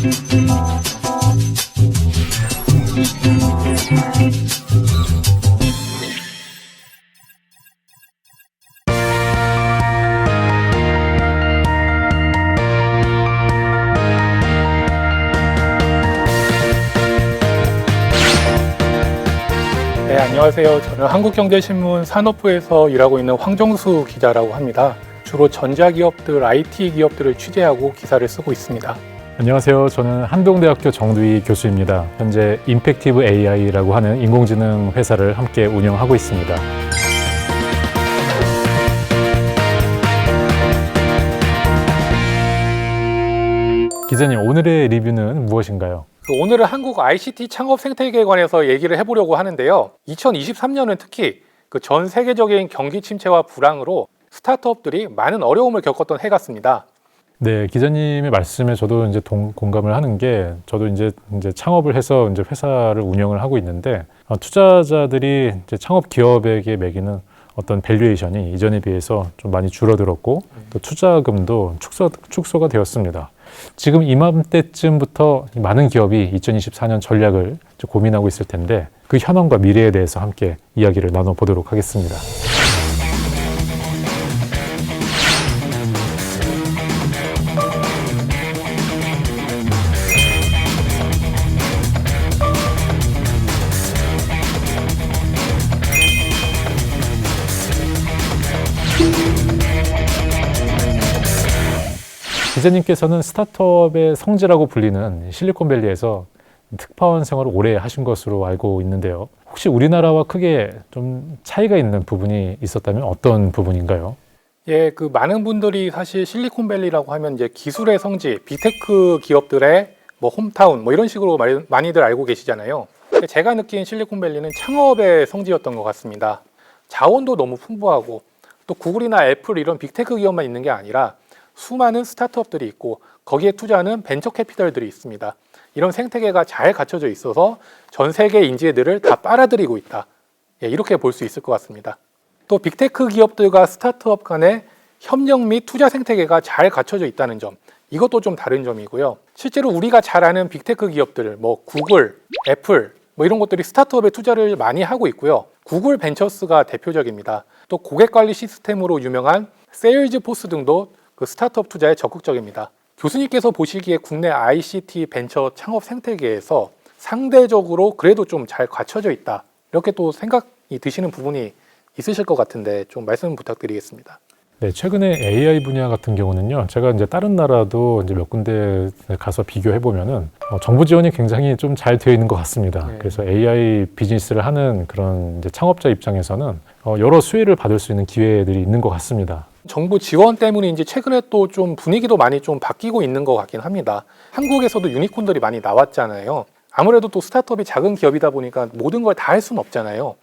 네, 안녕하세요. 저는 한국경제신문 산업부에서 일하고 있는 황정수 기자라고 합니다. 주로 전자기업들, IT 기업들을 취재하고 기사를 쓰고 있습니다. 안녕하세요. 저는 한동대학교 정두희 교수입니다. 현재 임팩티브 AI라고 하는 인공지능 회사를 함께 운영하고 있습니다. 기자님, 오늘의 리뷰는 무엇인가요? 오늘은 한국 ICT 창업 생태계에 관해서 얘기를 해보려고 하는데요. 2023년은 특히 전 세계적인 경기 침체와 불황으로 스타트업들이 많은 어려움을 겪었던 해 같습니다. 네, 기자님의 말씀에 저도 이제 공감을 하는 게, 저도 이제 창업을 해서 이제 회사를 운영을 하고 있는데, 투자자들이 이제 창업 기업에게 매기는 어떤 밸류에이션이 이전에 비해서 좀 많이 줄어들었고, 또 투자금도 축소가 되었습니다. 지금 이맘때쯤부터 많은 기업이 2024년 전략을 고민하고 있을 텐데, 그 현황과 미래에 대해서 함께 이야기를 나눠보도록 하겠습니다. 기자님께서는 스타트업의 성지라고 불리는 실리콘밸리에서 특파원 생활을 오래 하신 것으로 알고 있는데요. 혹시 우리나라와 크게 좀 차이가 있는 부분이 있었다면 어떤 부분인가요? 예, 많은 분들이 사실 실리콘밸리라고 하면 이제 기술의 성지, 빅테크 기업들의 홈타운 이런 식으로 많이들 알고 계시잖아요. 제가 느낀 실리콘밸리는 창업의 성지였던 것 같습니다. 자원도 너무 풍부하고 또 구글이나 애플 이런 빅테크 기업만 있는 게 아니라 수많은 스타트업들이 있고 거기에 투자하는 벤처 캐피털들이 있습니다. 이런 생태계가 잘 갖춰져 있어서 전 세계 인재들을 다 빨아들이고 있다. 예, 이렇게 볼 수 있을 것 같습니다. 또 빅테크 기업들과 스타트업 간의 협력 및 투자 생태계가 잘 갖춰져 있다는 점, 이것도 좀 다른 점이고요. 실제로 우리가 잘 아는 빅테크 기업들, 구글, 애플 이런 것들이 스타트업에 투자를 많이 하고 있고요. 구글 벤처스가 대표적입니다. 또 고객관리 시스템으로 유명한 세일즈포스 등도 스타트업 투자에 적극적입니다. 교수님께서 보시기에 국내 ICT 벤처 창업 생태계에서 상대적으로 그래도 좀 잘 갖춰져 있다, 이렇게 또 생각이 드시는 부분이 있으실 것 같은데 좀 말씀 부탁드리겠습니다. 네, 최근에 AI 분야 같은 경우는요, 제가 이제 다른 나라도 이제 몇 군데 가서 비교해 보면은 정부 지원이 굉장히 좀 잘 되어 있는 것 같습니다. 네. 그래서 AI 비즈니스를 하는 그런 이제 창업자 입장에서는 여러 수혜를 받을 수 있는 기회들이 있는 것 같습니다. 정부 지원 때문인지 최근에 또 좀 분위기도 많이 좀 바뀌고 있는 것 같긴 합니다. 한국에서도 유니콘들이 많이 나왔잖아요. 아무래도 또 스타트업이 작은 기업이다 보니까 모든 걸 다 할 수는 없잖아요.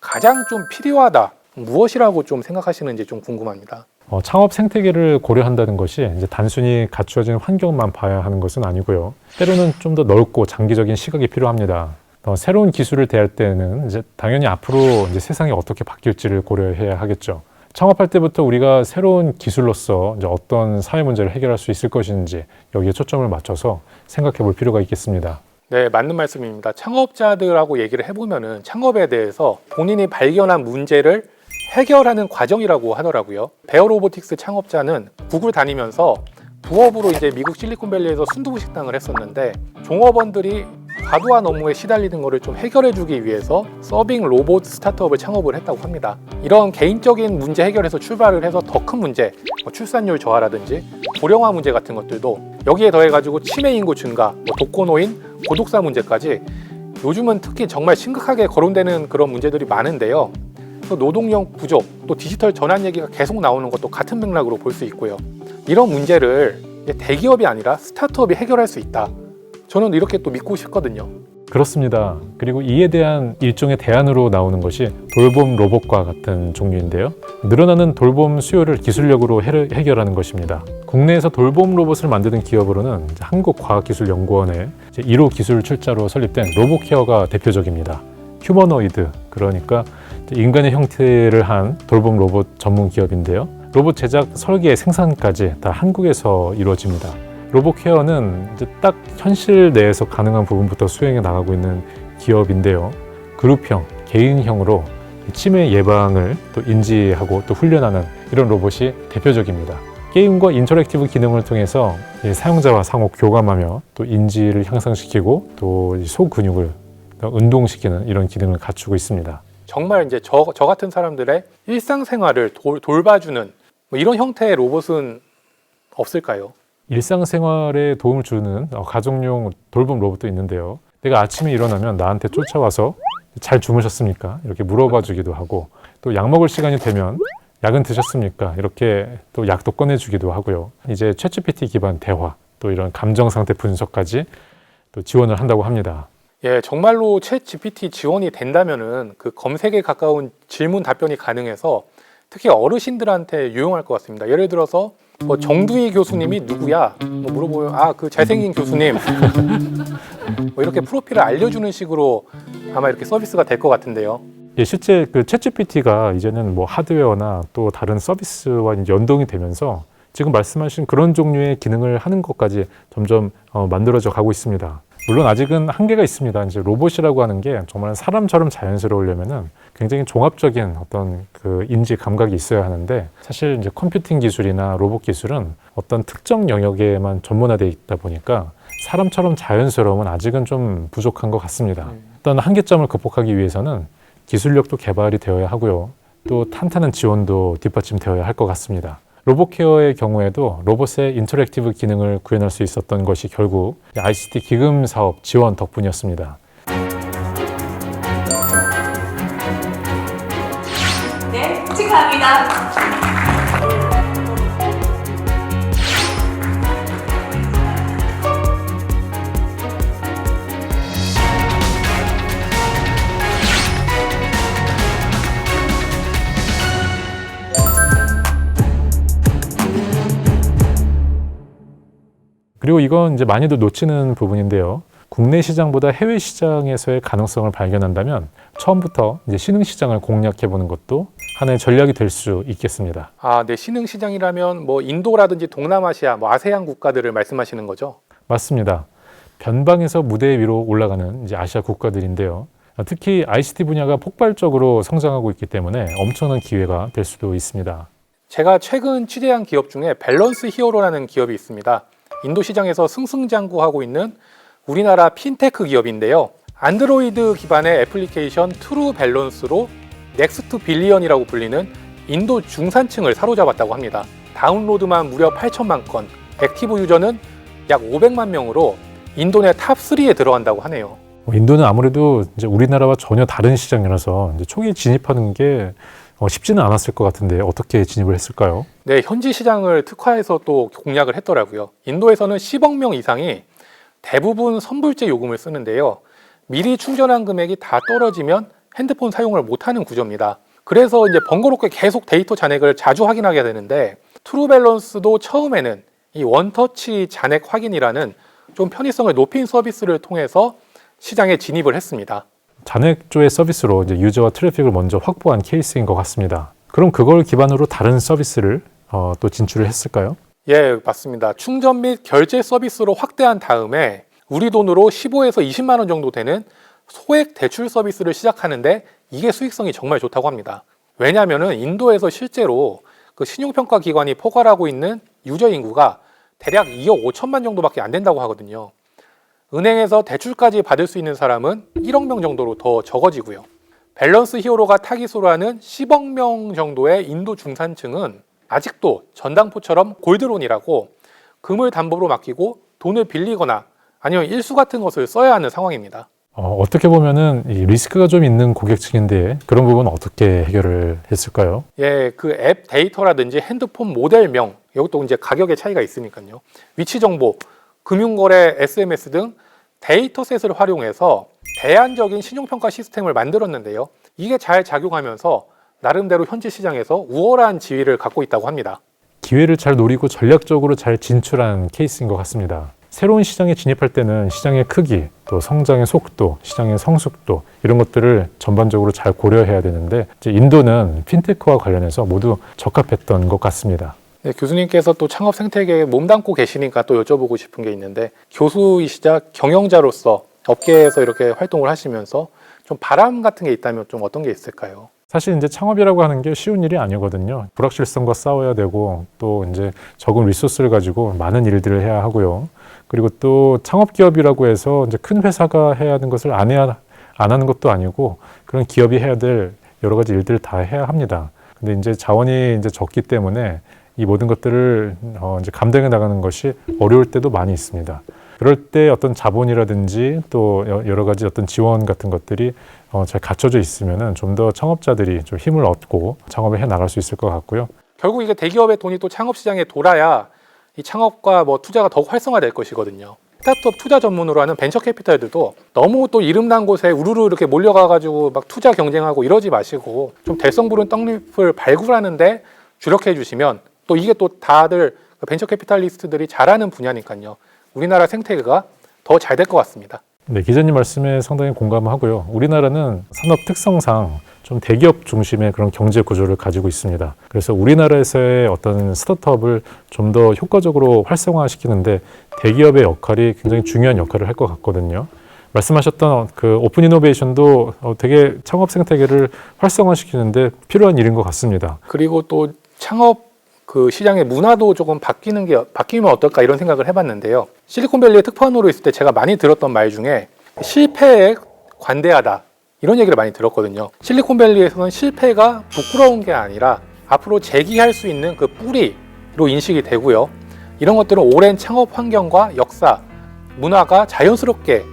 가장 좀 필요하다, 무엇이라고 좀 생각하시는지 좀 궁금합니다. 창업 생태계를 고려한다는 것이 이제 단순히 갖추어진 환경만 봐야 하는 것은 아니고요. 때로는 좀 더 넓고 장기적인 시각이 필요합니다. 새로운 기술을 대할 때는 이제 당연히 앞으로 이제 세상이 어떻게 바뀔지를 고려해야 하겠죠. 창업할 때부터 우리가 새로운 기술로서 이제 어떤 사회 문제를 해결할 수 있을 것인지 여기에 초점을 맞춰서 생각해 볼 필요가 있겠습니다. 네, 맞는 말씀입니다. 창업자들하고 얘기를 해보면은 창업에 대해서 본인이 발견한 문제를 해결하는 과정이라고 하더라고요. 베어로보틱스 창업자는 구글 다니면서 부업으로 이제 미국 실리콘밸리에서 순두부 식당을 했었는데 종업원들이 과도한 업무에 시달리는 것을 좀 해결해주기 위해서 서빙 로봇 스타트업을 창업을 했다고 합니다. 이런 개인적인 문제 해결에서 출발을 해서 더 큰 문제, 출산율 저하라든지 고령화 문제 같은 것들도 여기에 더해가지고 치매 인구 증가, 독거노인, 고독사 문제까지 요즘은 특히 정말 심각하게 거론되는 그런 문제들이 많은데요. 또 노동력 부족, 또 디지털 전환 얘기가 계속 나오는 것도 같은 맥락으로 볼 수 있고요. 이런 문제를 대기업이 아니라 스타트업이 해결할 수 있다. 저는 이렇게 또 믿고 싶거든요. 그렇습니다. 그리고 이에 대한 일종의 대안으로 나오는 것이 돌봄 로봇과 같은 종류인데요. 늘어나는 돌봄 수요를 기술력으로 해결하는 것입니다. 국내에서 돌봄 로봇을 만드는 기업으로는 한국과학기술연구원의 1호 기술 출자로 설립된 로봇케어가 대표적입니다. 휴머노이드, 그러니까 인간의 형태를 한 돌봄 로봇 전문 기업인데요. 로봇 제작, 설계, 생산까지 다 한국에서 이루어집니다. 로봇 케어는 이제 딱 현실 내에서 가능한 부분부터 수행해 나가고 있는 기업인데요. 그룹형, 개인형으로 치매 예방을 또 인지하고 또 훈련하는 이런 로봇이 대표적입니다. 게임과 인터랙티브 기능을 통해서 사용자와 상호 교감하며 또 인지를 향상시키고 또 소근육을 운동시키는 이런 기능을 갖추고 있습니다. 정말 이제 저 같은 사람들의 일상생활을 돌봐주는 뭐 이런 형태의 로봇은 없을까요? 일상생활에 도움을 주는 가정용 돌봄 로봇도 있는데요. 내가 아침에 일어나면 나한테 쫓아와서 잘 주무셨습니까? 이렇게 물어봐 주기도 하고, 또 약 먹을 시간이 되면 약은 드셨습니까? 이렇게 또 약도 꺼내주기도 하고요. 이제 챗GPT 기반 대화, 또 이런 감정 상태 분석까지 또 지원을 한다고 합니다. 예, 정말로 챗 GPT 지원이 된다면은 그 검색에 가까운 질문 답변이 가능해서 특히 어르신들한테 유용할 것 같습니다. 예를 들어서 뭐 정두희 교수님이 누구야? 뭐 물어보면 아, 그 잘생긴 교수님. 뭐 이렇게 프로필을 알려주는 식으로 아마 이렇게 서비스가 될 것 같은데요. 예, 실제 그 챗GPT가 이제는 뭐 하드웨어나 또 다른 서비스와 연동이 되면서 지금 말씀하신 그런 종류의 기능을 하는 것까지 점점 만들어져 가고 있습니다. 물론 아직은 한계가 있습니다. 이제 로봇이라고 하는 게 정말 사람처럼 자연스러우려면은 굉장히 종합적인 어떤 그 인지 감각이 있어야 하는데, 사실 이제 컴퓨팅 기술이나 로봇 기술은 어떤 특정 영역에만 전문화되어 있다 보니까 사람처럼 자연스러움은 아직은 좀 부족한 것 같습니다. 어떤 한계점을 극복하기 위해서는 기술력도 개발이 되어야 하고요. 또 탄탄한 지원도 뒷받침되어야 할 것 같습니다. 로봇 케어의 경우에도 로봇의 인터랙티브 기능을 구현할 수 있었던 것이 결국 ICT 기금 사업 지원 덕분이었습니다. 네, 축하합니다. 그리고 이건 이제 많이들 놓치는 부분인데요. 국내 시장보다 해외 시장에서의 가능성을 발견한다면 처음부터 이제 신흥 시장을 공략해 보는 것도 하나의 전략이 될 수 있겠습니다. 아, 네, 신흥 시장이라면 뭐 인도라든지 동남아시아, 뭐 아세안 국가들을 말씀하시는 거죠? 맞습니다. 변방에서 무대 위로 올라가는 이제 아시아 국가들인데요. 특히 ICT 분야가 폭발적으로 성장하고 있기 때문에 엄청난 기회가 될 수도 있습니다. 제가 최근 취재한 기업 중에 밸런스 히어로라는 기업이 있습니다. 인도 시장에서 승승장구하고 있는 우리나라 핀테크 기업인데요. 안드로이드 기반의 애플리케이션 트루 밸런스로 넥스트 빌리언이라고 불리는 인도 중산층을 사로잡았다고 합니다. 다운로드만 무려 8천만 건, 액티브 유저는 약 500만 명으로 인도 내 탑3에 들어간다고 하네요. 인도는 아무래도 이제 우리나라와 전혀 다른 시장이라서 이제 초기 진입하는 게 쉽지는 않았을 것 같은데 어떻게 진입을 했을까요? 네, 현지 시장을 특화해서 또 공략을 했더라고요. 인도에서는 10억 명 이상이 대부분 선불제 요금을 쓰는데요. 미리 충전한 금액이 다 떨어지면 핸드폰 사용을 못하는 구조입니다. 그래서 이제 번거롭게 계속 데이터 잔액을 자주 확인하게 되는데, 트루밸런스도 처음에는 이 원터치 잔액 확인이라는 좀 편의성을 높인 서비스를 통해서 시장에 진입을 했습니다. 잔액조의 서비스로 이제 유저와 트래픽을 먼저 확보한 케이스인 것 같습니다. 그럼 그걸 기반으로 다른 서비스를 또 진출을 했을까요? 예, 맞습니다. 충전 및 결제 서비스로 확대한 다음에 우리 돈으로 15에서 20만 원 정도 되는 소액 대출 서비스를 시작하는데 이게 수익성이 정말 좋다고 합니다. 왜냐하면 인도에서 실제로 그 신용평가 기관이 포괄하고 있는 유저 인구가 대략 2억 5천만 정도밖에 안 된다고 하거든요. 은행에서 대출까지 받을 수 있는 사람은 1억 명 정도로 더 적어지고요. 밸런스 히어로가 타깃으로 하는 10억 명 정도의 인도 중산층은 아직도 전당포처럼 골드론이라고 금을 담보로 맡기고 돈을 빌리거나 아니면 일수 같은 것을 써야 하는 상황입니다. 어떻게 보면은 이 리스크가 좀 있는 고객층인데 그런 부분은 어떻게 해결을 했을까요? 예, 그 앱 데이터라든지 핸드폰 모델명, 이것도 이제 가격의 차이가 있으니까요. 위치 정보, 금융거래, SMS 등 데이터셋을 활용해서 대안적인 신용평가 시스템을 만들었는데요. 이게 잘 작용하면서 나름대로 현지 시장에서 우월한 지위를 갖고 있다고 합니다. 기회를 잘 노리고 전략적으로 잘 진출한 케이스인 것 같습니다. 새로운 시장에 진입할 때는 시장의 크기, 또 성장의 속도, 시장의 성숙도 이런 것들을 전반적으로 잘 고려해야 되는데 이제 인도는 핀테크와 관련해서 모두 적합했던 것 같습니다. 네, 교수님께서 또 창업 생태계에 몸담고 계시니까 또 여쭤보고 싶은 게 있는데 교수이시자 경영자로서 업계에서 이렇게 활동을 하시면서 좀 바람 같은 게 있다면 좀 어떤 게 있을까요? 사실 이제 창업이라고 하는 게 쉬운 일이 아니거든요. 불확실성과 싸워야 되고 또 이제 적은 리소스를 가지고 많은 일들을 해야 하고요. 그리고 또 창업 기업이라고 해서 이제 큰 회사가 해야 하는 것을 안 하는 것도 아니고 그런 기업이 해야 될 여러 가지 일들을 다 해야 합니다. 근데 이제 자원이 이제 적기 때문에 이 모든 것들을 이제 감당해 나가는 것이 어려울 때도 많이 있습니다. 그럴 때 어떤 자본이라든지 또 여러 가지 어떤 지원 같은 것들이 잘 갖춰져 있으면은 좀 더 창업자들이 좀 힘을 얻고 창업을 해 나갈 수 있을 것 같고요. 결국 이게 대기업의 돈이 또 창업 시장에 돌아야 이 창업과 뭐 투자가 더욱 활성화될 것이거든요. 스타트업 투자 전문으로 하는 벤처 캐피탈들도 너무 또 이름난 곳에 우르르 이렇게 몰려가가지고 막 투자 경쟁하고 이러지 마시고 좀 될성 부른 떡잎을 발굴하는데 주력해 주시면 또 이게 또 다들 벤처 캐피탈리스트들이 잘하는 분야니까요. 우리나라 생태계가 더 잘 될 것 같습니다. 네, 기자님 말씀에 상당히 공감하고요. 우리나라는 산업 특성상 좀 대기업 중심의 그런 경제 구조를 가지고 있습니다. 그래서 우리나라에서의 어떤 스타트업을 좀 더 효과적으로 활성화시키는데 대기업의 역할이 굉장히 중요한 역할을 할 것 같거든요. 말씀하셨던 그 오픈 이노베이션도 되게 창업 생태계를 활성화시키는데 필요한 일인 것 같습니다. 그리고 또 창업 그 시장의 문화도 조금 바뀌면 어떨까 이런 생각을 해봤는데요. 실리콘밸리의 특파원으로 있을 때 제가 많이 들었던 말 중에 실패에 관대하다 이런 얘기를 많이 들었거든요. 실리콘밸리에서는 실패가 부끄러운 게 아니라 앞으로 재기할 수 있는 그 뿌리로 인식이 되고요. 이런 것들은 오랜 창업 환경과 역사, 문화가 자연스럽게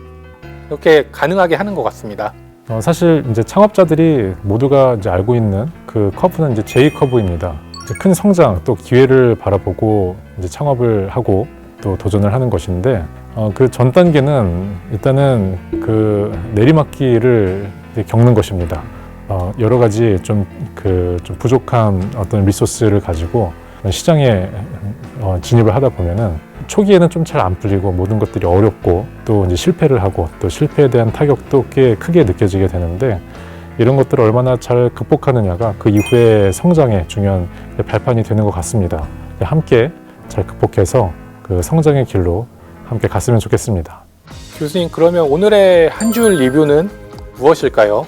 이렇게 가능하게 하는 것 같습니다. 사실 이제 창업자들이 모두가 이제 알고 있는 그 커브는 이제 J 커브입니다. 큰 성장 또 기회를 바라보고 이제 창업을 하고 또 도전을 하는 것인데 그 전 단계는 일단은 그 내리막길을 겪는 것입니다. 여러 가지 좀 부족한 어떤 리소스를 가지고 시장에 진입을 하다 보면은 초기에는 좀 잘 안 풀리고 모든 것들이 어렵고 또 이제 실패를 하고 또 실패에 대한 타격도 꽤 크게 느껴지게 되는데 이런 것들을 얼마나 잘 극복하느냐가 그 이후의 성장의 중요한 발판이 되는 것 같습니다. 함께 잘 극복해서 그 성장의 길로 함께 갔으면 좋겠습니다. 교수님, 그러면 오늘의 한 줄 리뷰는 무엇일까요?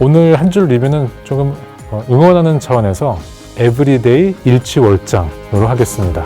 오늘 한 줄 리뷰는 조금 응원하는 차원에서 에브리데이 일취월장으로 하겠습니다.